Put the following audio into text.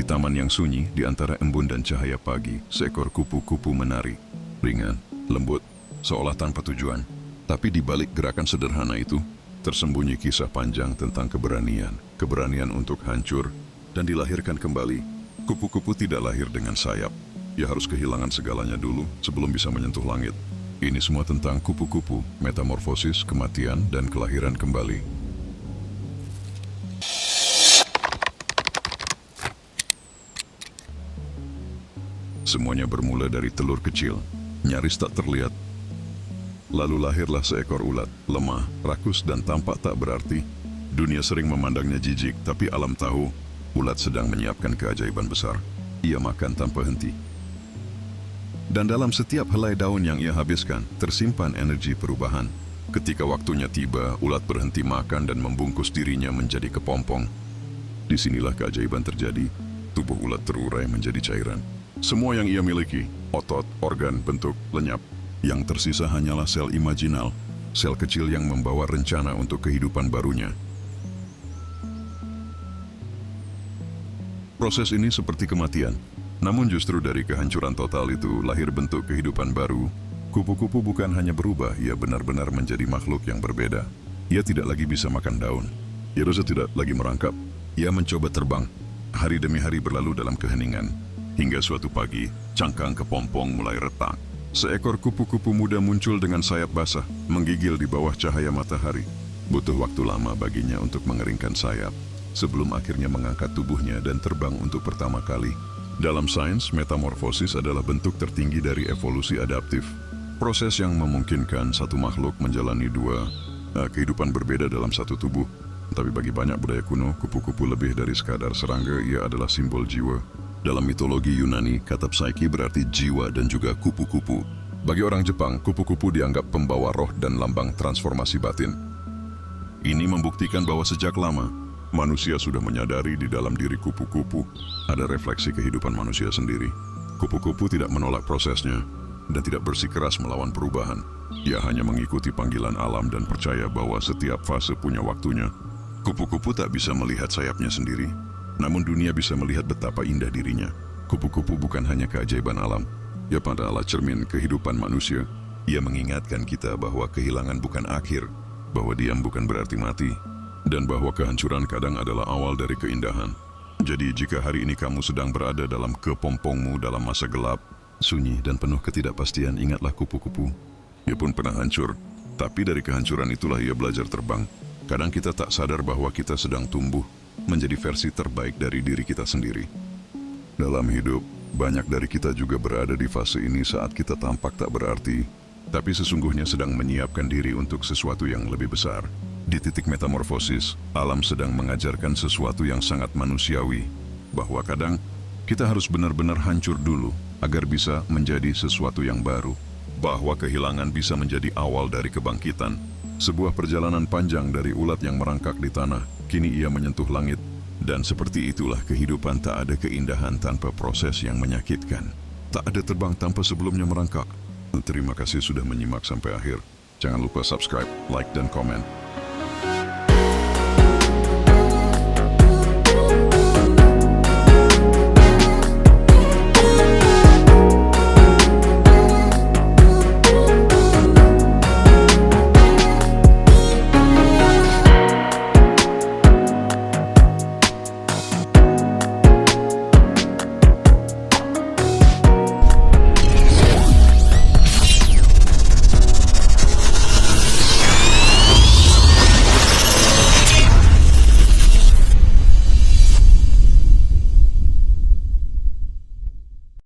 taman yang sunyi, di antara embun dan cahaya pagi, seekor kupu-kupu menari. Ringan, lembut, seolah tanpa tujuan. Tapi di balik gerakan sederhana itu, tersembunyi kisah panjang tentang keberanian. Keberanian untuk hancur dan dilahirkan kembali. Kupu-kupu tidak lahir dengan sayap. Ia harus kehilangan segalanya dulu sebelum bisa menyentuh langit. Ini semua tentang kupu-kupu, metamorfosis, kematian, dan kelahiran kembali. Semuanya bermula dari telur kecil, nyaris tak terlihat. Lalu lahirlah seekor ulat, lemah, rakus, dan tampak tak berarti. Dunia sering memandangnya jijik, tapi alam tahu, ulat sedang menyiapkan keajaiban besar. Ia makan tanpa henti. Dan dalam setiap helai daun yang ia habiskan, tersimpan energi perubahan. Ketika waktunya tiba, ulat berhenti makan dan membungkus dirinya menjadi kepompong. Disinilah keajaiban terjadi. Tubuh ulat terurai menjadi cairan. Semua yang ia miliki, otot, organ, bentuk, lenyap. Yang tersisa hanyalah sel imajinal, sel kecil yang membawa rencana untuk kehidupan barunya. Proses ini seperti kematian. Namun justru dari kehancuran total itu lahir bentuk kehidupan baru. Kupu-kupu bukan hanya berubah, ia benar-benar menjadi makhluk yang berbeda. Ia tidak lagi bisa makan daun. Ia tidak lagi merangkap. Ia mencoba terbang. Hari demi hari berlalu dalam keheningan. Hingga suatu pagi, cangkang kepompong mulai retak. Seekor kupu-kupu muda muncul dengan sayap basah, menggigil di bawah cahaya matahari. Butuh waktu lama baginya untuk mengeringkan sayap, sebelum akhirnya mengangkat tubuhnya dan terbang untuk pertama kali. Dalam sains, metamorfosis adalah bentuk tertinggi dari evolusi adaptif. Proses yang memungkinkan satu makhluk menjalani dua kehidupan berbeda dalam satu tubuh. Tapi bagi banyak budaya kuno, kupu-kupu lebih dari sekadar serangga, ia adalah simbol jiwa. Dalam mitologi Yunani, kata psyche berarti jiwa dan juga kupu-kupu. Bagi orang Jepang, kupu-kupu dianggap pembawa roh dan lambang transformasi batin. Ini membuktikan bahwa sejak lama, manusia sudah menyadari di dalam diri kupu-kupu ada refleksi kehidupan manusia sendiri. Kupu-kupu tidak menolak prosesnya dan tidak bersikeras melawan perubahan. Ia hanya mengikuti panggilan alam dan percaya bahwa setiap fase punya waktunya. Kupu-kupu tak bisa melihat sayapnya sendiri, namun dunia bisa melihat betapa indah dirinya. Kupu-kupu bukan hanya keajaiban alam, ia adalah cermin kehidupan manusia. Ia mengingatkan kita bahwa kehilangan bukan akhir, bahwa diam bukan berarti mati, dan bahwa kehancuran kadang adalah awal dari keindahan. Jadi jika hari ini kamu sedang berada dalam kepompongmu dalam masa gelap, sunyi dan penuh ketidakpastian, ingatlah kupu-kupu. Ia pun pernah hancur, tapi dari kehancuran itulah ia belajar terbang. Kadang kita tak sadar bahwa kita sedang tumbuh menjadi versi terbaik dari diri kita sendiri. Dalam hidup, banyak dari kita juga berada di fase ini saat kita tampak tak berarti, tapi sesungguhnya sedang menyiapkan diri untuk sesuatu yang lebih besar. Di titik metamorfosis, alam sedang mengajarkan sesuatu yang sangat manusiawi, bahwa kadang kita harus benar-benar hancur dulu agar bisa menjadi sesuatu yang baru, bahwa kehilangan bisa menjadi awal dari kebangkitan. Sebuah perjalanan panjang dari ulat yang merangkak di tanah, kini ia menyentuh langit, dan seperti itulah kehidupan. Tak ada keindahan tanpa proses yang menyakitkan. Tak ada terbang tanpa sebelumnya merangkak. Terima kasih sudah menyimak sampai akhir. Jangan lupa subscribe, like, dan komen.